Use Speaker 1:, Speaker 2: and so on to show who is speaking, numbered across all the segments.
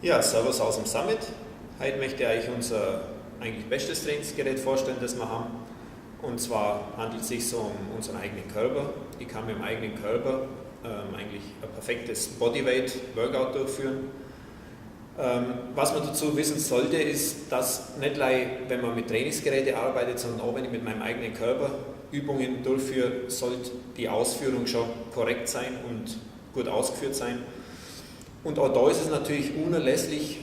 Speaker 1: Ja, servus aus dem Summit. Heute möchte ich euch unser eigentlich bestes Trainingsgerät vorstellen, das wir haben. Und zwar handelt es sich so um unseren eigenen Körper. Ich kann mit dem eigenen Körper eigentlich ein perfektes Bodyweight-Workout durchführen. Was man dazu wissen sollte, ist, dass nicht nur, wenn man mit Trainingsgeräten arbeitet, sondern auch wenn ich mit meinem eigenen Körper Übungen durchführe, sollte die Ausführung schon korrekt sein und gut ausgeführt sein. Und auch da ist es natürlich unerlässlich,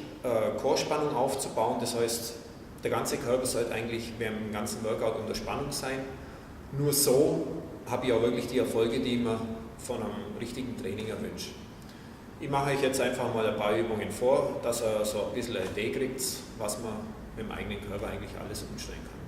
Speaker 1: Core-Spannung aufzubauen. Das heißt, der ganze Körper sollte eigentlich während dem ganzen Workout unter Spannung sein. Nur so habe ich auch wirklich die Erfolge, die ich mir von einem richtigen Training erwünsche. Ich mache euch jetzt einfach mal ein paar Übungen vor, dass ihr so ein bisschen eine Idee kriegt, was man mit dem eigenen Körper eigentlich alles umstellen kann.